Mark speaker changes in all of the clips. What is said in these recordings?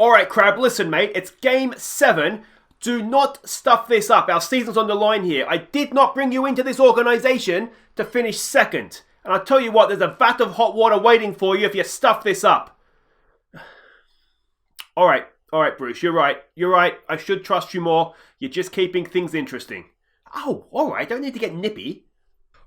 Speaker 1: Alright, Crab, listen, mate. It's Game 7. Do not stuff this up. Our season's on the line here. I did not bring you into this organisation to finish second. And I'll tell you what, there's a vat of hot water waiting for you if you stuff this up. Alright, Bruce, you're right. You're right. I should trust you more. You're just keeping things interesting. Oh, alright, don't need to get nippy.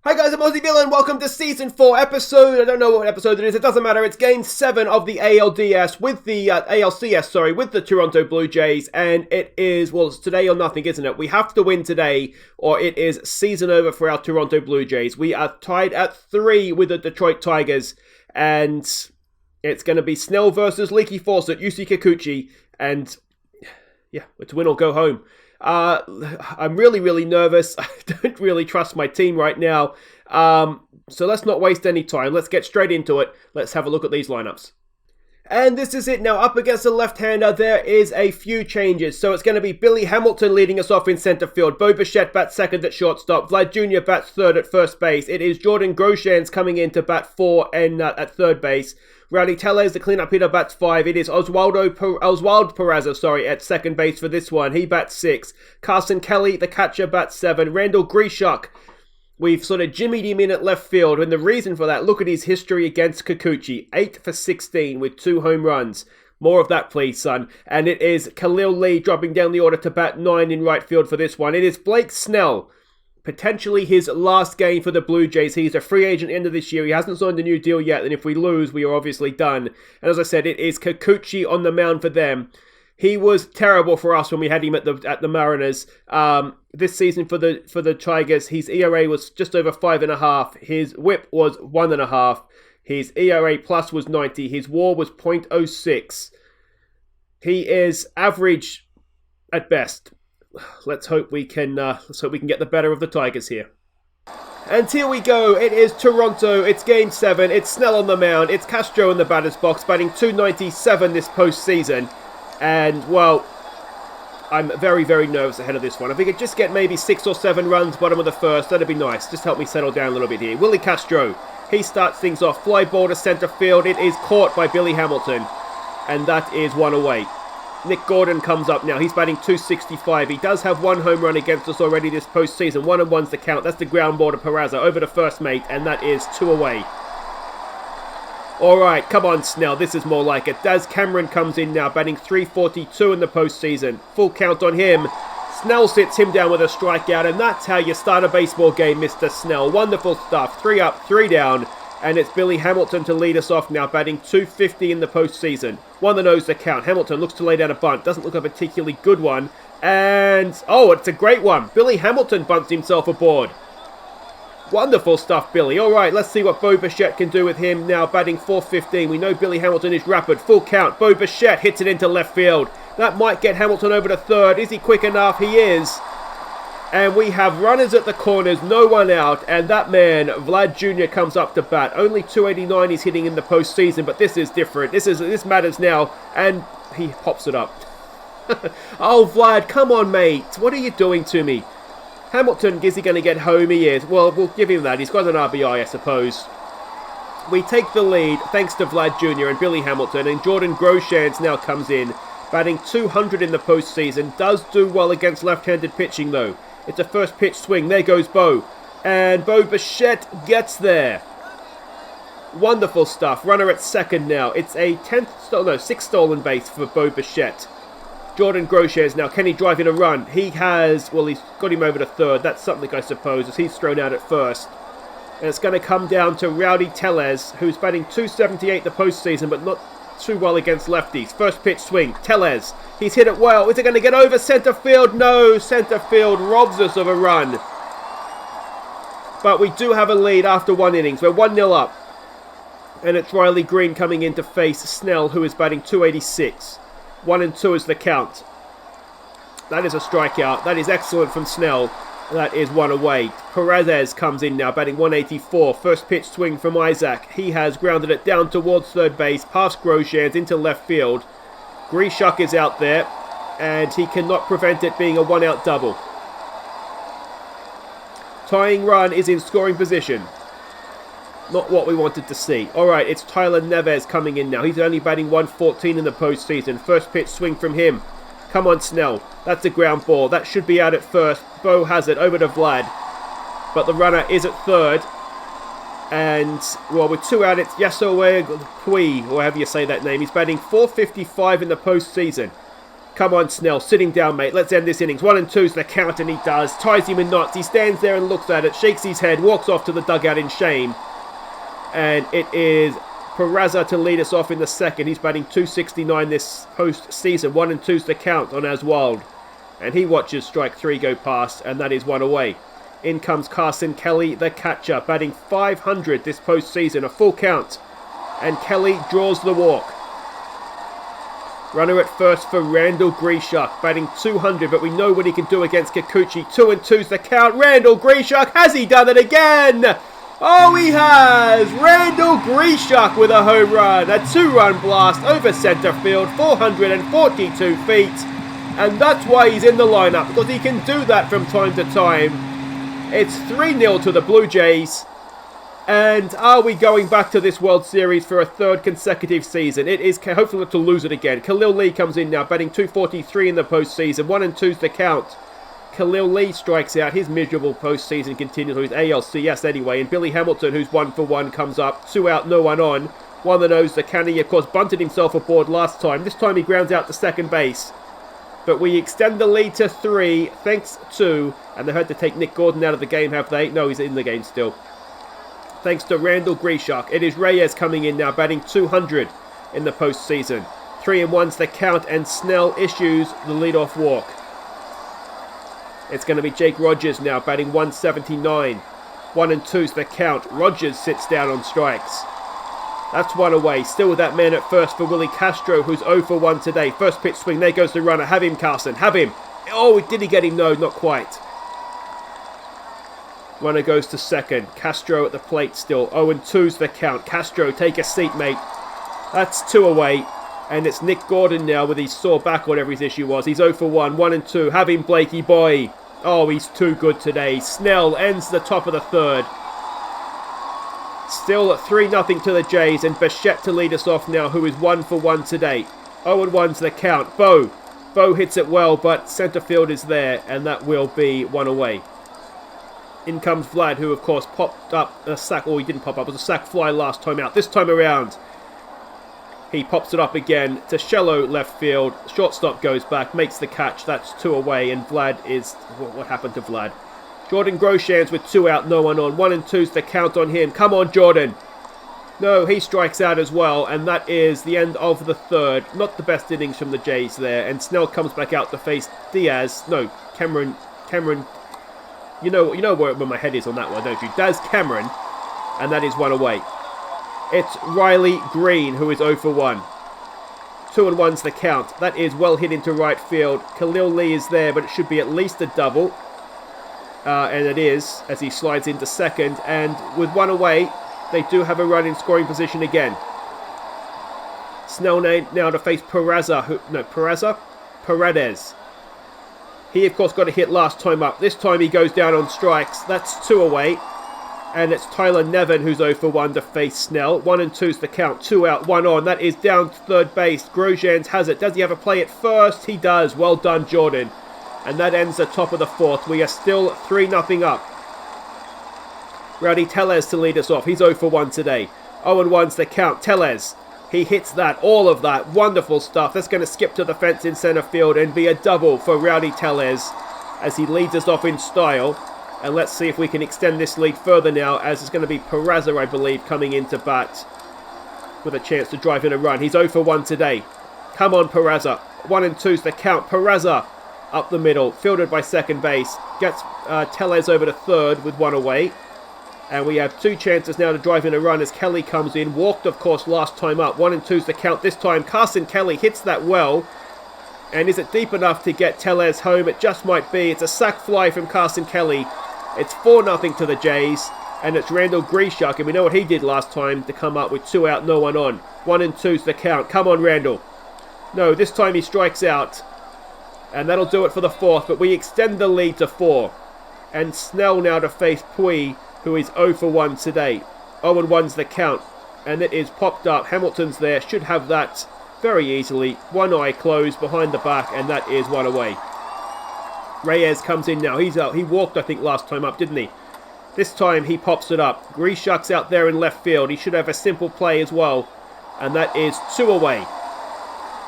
Speaker 1: Hi guys, I'm Aussie and welcome to Season 4 episode, I don't know what episode it is, it doesn't matter, it's Game 7 of the ALCS with the, ALCS, with the Toronto Blue Jays, and it is, well, it's today or nothing, isn't it? We have to win today, or it is season over for our Toronto Blue Jays. We are tied at 3 with the Detroit Tigers, and it's going to be Snell versus Leaky Fawcett, Yusei Kikuchi, and yeah, it's win or go home. I'm really nervous. I don't really trust my team right now. So let's not waste any time. Let's get straight into it. Let's have a look at these lineups. And this is it now. Up against the left-hander, there is a few changes. So it's going to be Billy Hamilton leading us off in centre field. Bo Bichette bats second at shortstop. Vlad Jr. bats third at first base. It is Jordan Groshans coming in to bat 4 and at third base. Rowdy Tellez, the cleanup hitter, bats 5. It is Oswald Peraza, at second base for this one. He bats 6. Carson Kelly, the catcher, bats 7. Randall Grishuk, we've sort of jimmied him in at left field. And the reason for that, look at his history against Kikuchi. 8 for 16 with 2 home runs. More of that, please, son. And it is Khalil Lee dropping down the order to bat 9 in right field for this one. It is Blake Snell. Potentially his last game for the Blue Jays. He's a free agent at the end of this year. He hasn't signed a new deal yet, and if we lose, we are obviously done. And as I said, it is Kikuchi on the mound for them. He was terrible for us when we had him at the Mariners. This season for the Tigers, his ERA was just over 5.5. His WHIP was 1.5. His ERA plus was 90. His WAR was .06. He is average at best. Let's hope we can get the better of the Tigers here. And here we go. It is Toronto. It's Game 7. It's Snell on the mound. It's Castro in the batter's box, batting .297 this postseason. And, well, I'm very nervous ahead of this one. If we could just get maybe 6 or 7 runs bottom of the first, that'd be nice. Just help me settle down a little bit here. Willie Castro. He starts things off. Fly ball to centre field. It is caught by Billy Hamilton. And that is 1 away. Nick Gordon comes up now. He's batting .265. He does have 1 home run against us already this postseason. 1-1's the count. That's the ground ball to Peraza over to first mate, and that is 2 away. Alright, come on Snell. This is more like it. Daz Cameron comes in now, batting .342 in the postseason. Full count on him. Snell sits him down with a strikeout, and that's how you start a baseball game, Mr. Snell. Wonderful stuff. 3 up, 3 down. And it's Billy Hamilton to lead us off now, batting .250 in the postseason. 1-0's the count. Hamilton looks to lay down a bunt. Doesn't look a particularly good one. And, oh, it's a great one. Billy Hamilton bunts himself aboard. Wonderful stuff, Billy. All right, let's see what Bo Bichette can do with him now, batting .415. We know Billy Hamilton is rapid. Full count. Bo Bichette hits it into left field. That might get Hamilton over to third. Is he quick enough? He is. And we have runners at the corners, no one out, and that man, Vlad Jr., comes up to bat. Only .289 he's hitting in the postseason, but this is different. This matters now, and he pops it up. Oh, Vlad, come on, mate. What are you doing to me? Hamilton, is he going to get home? He is. Well, we'll give him that. He's got an RBI, I suppose. We take the lead, thanks to Vlad Jr. and Billy Hamilton, and Jordan Groshans now comes in, batting .200 in the postseason. Does do well against left-handed pitching, though. It's a first pitch swing. There goes Bo. And Bo Bichette gets there. Wonderful stuff. Runner at second now. It's a 6th stolen base for Bo Bichette. Jordan Groshans now. Can he drive in a run? He has, well, he's got him over to third. That's something, I suppose, as he's thrown out at first. And it's going to come down to Rowdy Tellez, who's batting .278 the postseason, but not too well against lefties. First pitch swing. Tellez. He's hit it well. Is it going to get over centre field? No. Centre field robs us of a run. But we do have a lead after 1 innings. We're 1-0 up. And it's Riley Green coming in to face Snell, who is batting .286. 1-2 is the count. That is a strikeout. That is excellent from Snell. That is 1 away. Perez comes in now, batting .184. First pitch swing from Isaac. He has grounded it down towards third base, past Groshans into left field. Grishuk is out there, and he cannot prevent it being a 1-out double. Tying run is in scoring position. Not what we wanted to see. Alright, it's Tyler Neves coming in now. He's only batting 114 in the postseason. First pitch swing from him. Come on, Snell. That's a ground ball. That should be out at first. Bo has it over to Vlad. But the runner is at third. And, well, with 2 out, it's Yasoe Pui, or however you say that name. He's batting 455 in the postseason. Come on, Snell. Sitting down, mate. Let's end this innings. 1 and 2's the count, and he does. Ties him in knots. He stands there and looks at it, shakes his head, walks off to the dugout in shame. And it is Peraza to lead us off in the second. He's batting 269 this postseason. 1 and 2's the count on Aswald. And he watches strike 3 go past, and that is 1 away. In comes Carson Kelly, the catcher, batting 500 this postseason. A full count. And Kelly draws the walk. Runner at first for Randall Grishuk, batting 200, but we know what he can do against Kikuchi. 2 and 2's the count. Randall Grishuk, has he done it again? Oh, he has! Randall Grishuk with a home run. A 2-run blast over centre field, 442 feet. And that's why he's in the lineup, because he can do that from time to time. It's 3-0 to the Blue Jays. And are we going back to this World Series for a 3rd consecutive season? It is hopefully not to lose it again. Khalil Lee comes in now, batting 243 in the postseason. 1 and 2's the count. Khalil Lee strikes out. His miserable postseason continues with ALCS anyway. And Billy Hamilton, who's 1 for 1, comes up. 2 out, no one on. 1 the nose. The Canny, of course, bunted himself aboard last time. This time he grounds out to second base. But we extend the lead to 3, thanks to... And they had to take Nick Gordon out of the game, have they? No, he's in the game still. Thanks to Randall Grishuk. It is Reyes coming in now, batting 200 in the postseason. 3 and 1's the count, and Snell issues the leadoff walk. It's going to be Jake Rogers now, batting 179. 1 and 2's the count. Rogers sits down on strikes. That's 1 away. Still with that man at first for Willie Castro, who's 0 for 1 today. First pitch swing. There goes the runner. Have him, Carson. Have him. Oh, did he get him? No, not quite. Runner goes to second. Castro at the plate still. 0 and 2's the count. Castro, take a seat, mate. That's 2 away. And it's Nick Gordon now with his sore back, whatever his issue was. He's 0 for 1. 1 and 2. Have him, Blakey boy. Oh, he's too good today. Snell ends the top of the 3rd. Still 3-0 to the Jays, and Bichette to lead us off now, who is 1 for 1 today. 0 and 1's the count. Bo hits it well, but centre field is there, and that will be 1 away. In comes Vlad, who of course popped up a sack, or he didn't pop up, it was a sack fly last time out. This time around, he pops it up again to shallow left field. Shortstop goes back, makes the catch. That's 2 away, and Vlad is... What happened to Vlad? Jordan Groshans with 2 out, no one on. 1 and 2's the count on him. Come on, Jordan. No, he strikes out as well, and that is the end of the 3rd. Not the best innings from the Jays there, and Snell comes back out to face Diaz. No, Cameron. You know where my head is on that one, don't you? Daz Cameron, and that is 1 away. It's Riley Green, who is 0 for 1. 2 and 1's the count. That is well hit into right field. Khalil Lee is there, but it should be at least a double. And it is, as he slides into second. And with 1 away, they do have a run in scoring position again. Snell now to face Paredes. He, of course, got a hit last time up. This time he goes down on strikes. That's 2 away. And it's Tyler Nevin who's 0 for 1 to face Snell. 1 and 2's the count. 2 out, 1 on. That is down to third base. Grosjean has it. Does he have a play at first? He does. Well done, Jordan. And that ends the top of the 4th. We are still 3-0 up. Rowdy Tellez to lead us off. He's 0 for 1 today. 0 and 1's the count. Tellez. He hits that. All of that. Wonderful stuff. That's going to skip to the fence in centre field and be a double for Rowdy Tellez as he leads us off in style. And let's see if we can extend this lead further now, as it's going to be Peraza, I believe, coming into bat with a chance to drive in a run. He's 0 for 1 today. Come on, Peraza. 1 and 2's the count. Peraza up the middle, fielded by second base. Gets Tellez over to third with 1 away. And we have 2 chances now to drive in a run as Kelly comes in. Walked, of course, last time up. 1 and 2's the count this time. Carson Kelly hits that well. And is it deep enough to get Tellez home? It just might be. It's a sac fly from Carson Kelly. It's 4-0 to the Jays, and it's Randall Grishuk, and we know what he did last time to come up with 2 out, no one on. 1 and 2's the count. Come on, Randall. No, this time he strikes out, and that'll do it for the 4th, but we extend the lead to 4. And Snell now to face Pui, who is 0 for 1 today. 0-1's the count. And it is popped up. Hamilton's there. Should have that very easily. One eye closed behind the back, and that is one away. Reyes comes in now. He's out. He walked, I think, last time up, didn't he? This time he pops it up. Grishuk's out there in left field. He should have a simple play as well. And that is 2 away.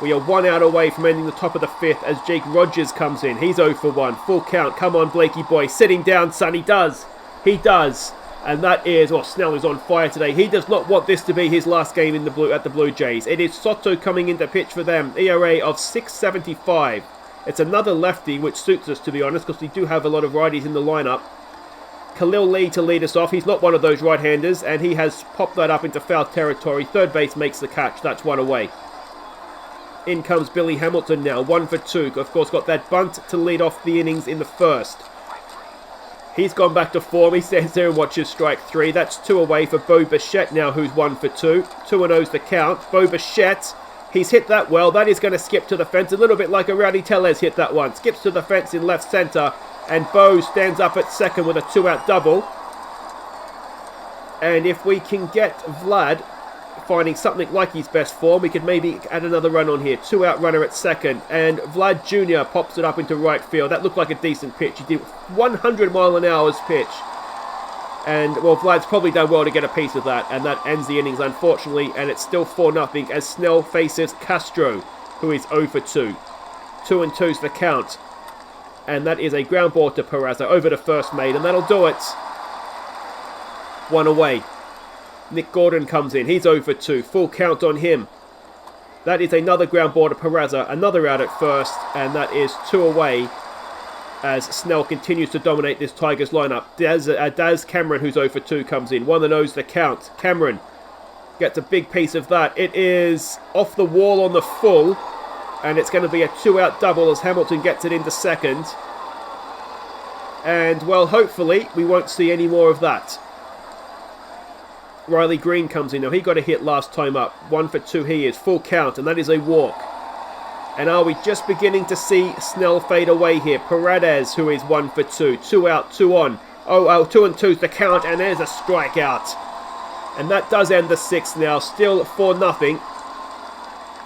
Speaker 1: We are 1 out away from ending the top of the 5th as Jake Rogers comes in. He's 0 for 1. Full count. Come on, Blakey boy. Sitting down, son. He does. He does. And that is, Snell is on fire today. He does not want this to be his last game in the at the Blue Jays. It is Soto coming into pitch for them. ERA of 6.75. It's another lefty, which suits us, to be honest, because we do have a lot of righties in the lineup. Khalil Lee to lead us off. He's not one of those right-handers, and he has popped that up into foul territory. Third base makes the catch. That's 1 away. In comes Billy Hamilton now, 1 for 2. Of course, got that bunt to lead off the innings in the first. He's gone back to form. He stands there and watches strike 3. That's 2 away for Bo Bichette now, who's 1 for 2. 2-0's the count. Bo Bichette, he's hit that well. That is going to skip to the fence, a little bit like a Rowdy Tellez hit that one. Skips to the fence in left centre, and Bo stands up at second with a 2-out double. And if we can get Vlad finding something like his best form, we could maybe add another run on here. 2-out runner at second, and Vlad Jr. pops it up into right field. That looked like a decent pitch. He did 100 mile an hour's pitch, and well, Vlad's probably done well to get a piece of that, and that ends the innings, unfortunately, and it's still 4-0 as Snell faces Castro, who is 0 for 2. 2-2's the count, and that is a ground ball to Peraza over to first mate, and that'll do it. 1 away. Nick Gordon comes in. He's 0 for 2. Full count on him. That is another ground ball to Peraza. Another out at first. And that is 2 away as Snell continues to dominate this Tigers lineup. Daz Cameron, who's 0 for 2, comes in. 1-0's the count. Cameron gets a big piece of that. It is off the wall on the full. And it's going to be a 2-out double as Hamilton gets it into second. And, well, hopefully we won't see any more of that. Riley Green comes in now. He got a hit last time up. 1 for 2 he is. Full count, and that is a walk. And are we just beginning to see Snell fade away here? Paredes, who is 1 for 2. 2 out, 2 on. 2-2's the count, and there's a strikeout. And that does end the 6th now. Still 4-0.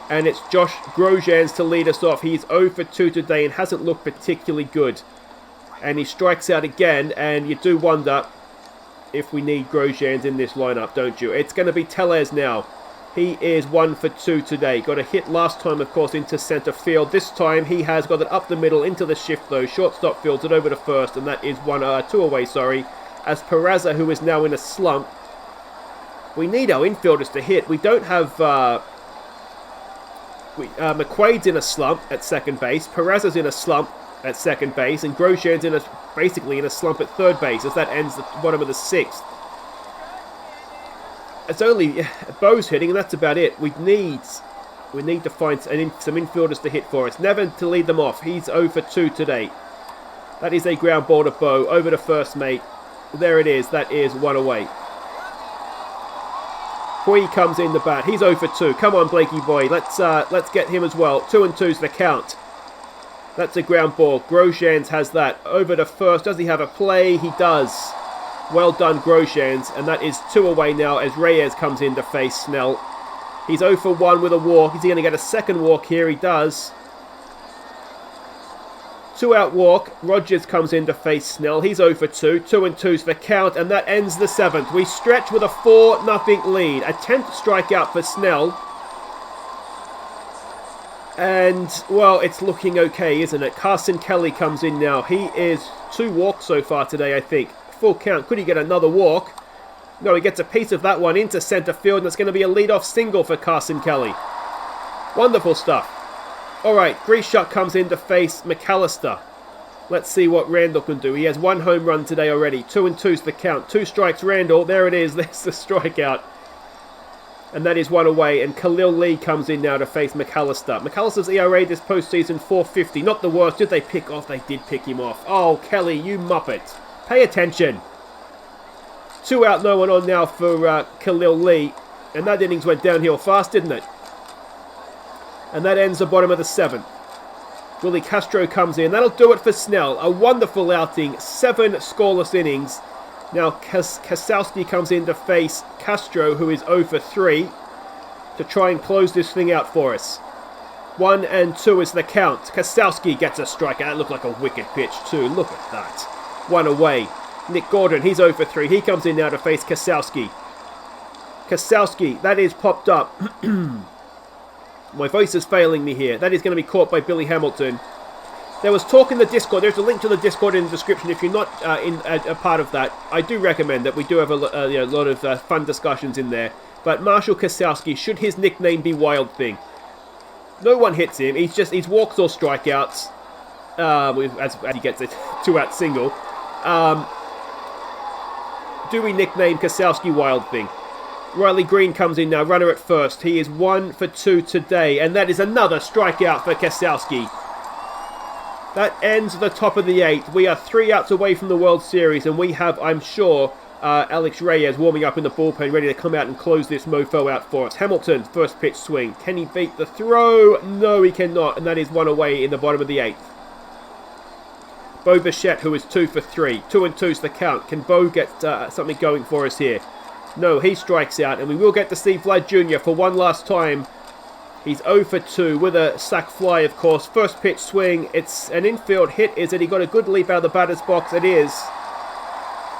Speaker 1: And it's Josh Grosjean to lead us off. He's 0 for 2 today and hasn't looked particularly good. And he strikes out again, and you do wonder if we need Grosjean in this lineup, don't you? It's going to be Tellez now. He is 1 for 2 today. Got a hit last time, of course, into centre field. This time he has got it up the middle into the shift, though. Shortstop fields it over to first, and that is 2 away, as Peraza, who is now in a slump. We need our infielders to hit. We don't have... McQuaid's in a slump at second base. Peraza's in a slump at second base, and Grosjean's basically in a slump at third base as that ends the bottom of the 6th. It's only Bo's hitting, and that's about it. We need to find some infielders to hit for us. Nevin to lead them off. He's 0 for 2 today. That is a ground ball to Bo over to first mate. There it is. That is 1 away. Hui comes in the bat. He's 0 for 2. Come on, Blakey boy. Let's get him as well. 2-2's the count. That's a ground ball. Grosjean has that. Over to first. Does he have a play? He does. Well done, Grosjean. And that is 2 away now as Reyes comes in to face Snell. He's 0 for 1 with a walk. Is he going to get a second walk here? He does. 2-out walk. Rogers comes in to face Snell. He's 0 for 2. 2-2's the count. And that ends the 7th. We stretch with a 4-0 lead. A 10th strikeout for Snell. And, well, it's looking okay, isn't it? Carson Kelly comes in now. He is 2 walks so far today, I think. Full count. Could he get another walk? No, he gets a piece of that one into centre field, and it's going to be a lead-off single for Carson Kelly. Wonderful stuff. All right, Grishuk comes in to face McAllister. Let's see what Randall can do. He has 1 home run today already. 2-2's the count. 2 strikes, Randall. There it is. There's the strikeout. And that is 1 away. And Khalil Lee comes in now to face McAllister. McAllister's ERA this postseason, 4.50. Not the worst. Did they pick off? They did pick him off. Oh, Kelly, you muppet. Pay attention. 2 out, no one on now for Khalil Lee. And that innings went downhill fast, didn't it? And that ends the bottom of the 7th. Willie Castro comes in. That'll do it for Snell. A wonderful outing. 7 scoreless innings. Now Kasowski comes in to face Castro, who is 0 for 3, to try and close this thing out for us. 1 and 2 is the count. Kasowski gets a strikeout. That looked like a wicked pitch too. Look at that. 1 away. Nick Gordon, he's 0 for 3. He comes in now to face Kasowski. Kasowski, that is popped up. My voice is failing me here. That is going to be caught by Billy Hamilton. There was talk in the Discord. There's a link to the Discord in the description. If you're not a part of that, I do recommend that. We do have a lot of fun discussions in there. But Marshall Kasowski, should his nickname be Wild Thing? No one hits him. He's walks or strikeouts. As he gets a 2-out single. Do we nickname Kasowski Wild Thing? Riley Green comes in now, runner at first. He is 1 for 2 today, and that is another strikeout for Kasowski. That ends the top of the 8th. We are 3 outs away from the World Series, and we have, I'm sure, Alex Reyes warming up in the bullpen, ready to come out and close this mofo out for us. Hamilton, first pitch swing. Can he beat the throw? No, he cannot, and that is 1 away in the bottom of the 8th. Bo Bichette, who is 2 for 3. 2 and 2's the count. Can Bo get something going for us here? No, he strikes out, and we will get to see Vlad Jr. for one last time. He's 0 for 2 with a sac fly, of course. First pitch swing. It's an infield hit. Is it? He got a good leap out of the batter's box. It is.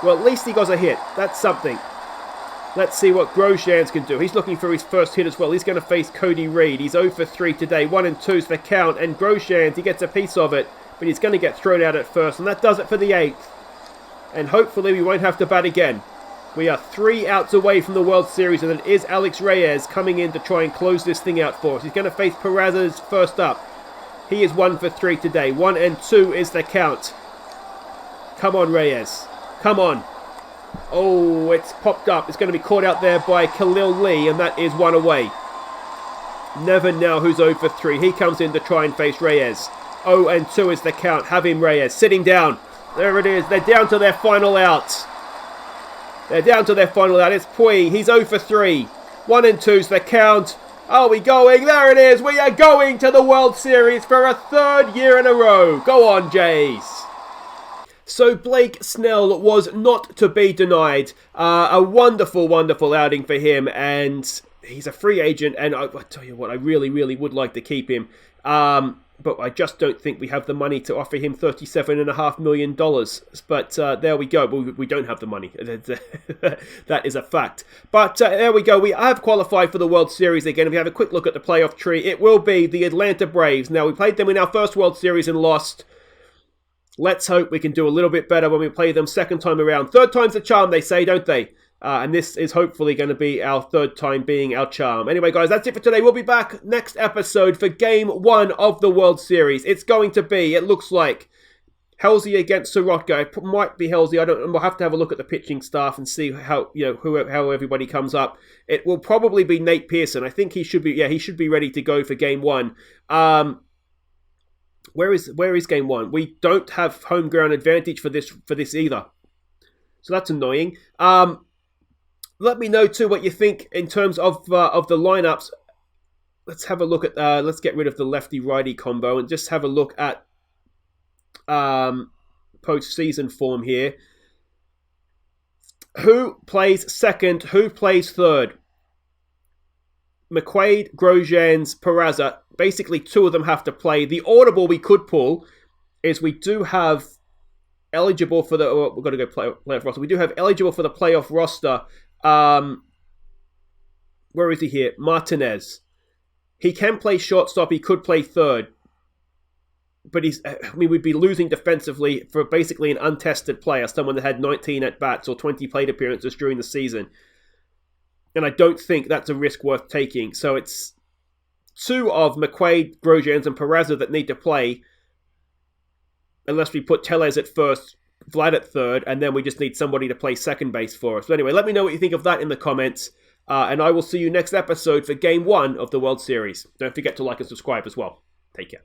Speaker 1: Well, at least he got a hit. That's something. Let's see what Grosjean can do. He's looking for his first hit as well. He's going to face Cody Reed. He's 0 for 3 today. 1 and 2's the count, and Grosjean, he gets a piece of it, but he's going to get thrown out at first, and that does it for the 8th. And hopefully we won't have to bat again. We are 3 outs away from the World Series, and it is Alex Reyes coming in to try and close this thing out for us. He's going to face Peraza's first up. He is 1 for 3 today. 1 and 2 is the count. Come on, Reyes. Come on. Oh, it's popped up. It's going to be caught out there by Khalil Lee, and that is 1 away. Nevin now, who's 0 for 3. He comes in to try and face Reyes. 0 and 2 is the count. Have him, Reyes. Sitting down. There it is. They're down to their final out. They're down to their final out. It's Pui. He's 0 for 3. 1 and 2's the count. Are we going? There it is. We are going to the World Series for a 3rd year in a row. Go on, Jays. So Blake Snell was not to be denied. A wonderful, wonderful outing for him. And he's a free agent. And I tell you what, I really, really would like to keep him. But I just don't think we have the money to offer him $37.5 million. But there we go. We don't have the money. That is a fact. But there we go. We have qualified for the World Series again. If you have a quick look at the playoff tree, it will be the Atlanta Braves. Now, we played them in our first World Series and lost. Let's hope we can do a little bit better when we play them second time around. 3rd time's the charm, they say, don't they? And this is hopefully going to be our 3rd time being our charm. Anyway, guys, that's it for today. We'll be back next episode for Game 1 of the World Series. It's going to be, it looks like, Halsey against Sorotka. It might be Halsey. We'll have to have a look at the pitching staff and see how how everybody comes up. It will probably be Nate Pearson. I think he should be ready to go for Game 1. Where is Game 1? We don't have home ground advantage for this either. So that's annoying. Let me know too what you think in terms of the lineups. Let's have a look at. Let's get rid of the lefty-righty combo and just have a look at postseason form here. Who plays second? Who plays third? McQuaid, Grosjean, Peraza. Basically, 2 of them have to play. The audible we could pull is we do have eligible for the. We've got to go playoff roster. We do have eligible for the playoff roster. Where is he here? Martinez. He can play shortstop. He could play third. But we'd be losing defensively for basically an untested player, someone that had 19 at-bats or 20 plate appearances during the season. And I don't think that's a risk worth taking. So it's 2 of McQuaid, Grosjean, and Peraza that need to play, unless we put Tellez at first, Vlad at third, and then we just need somebody to play second base for us. But anyway, let me know what you think of that in the comments, and I will see you next episode for Game 1 of the World Series. Don't forget to like and subscribe as well. Take care.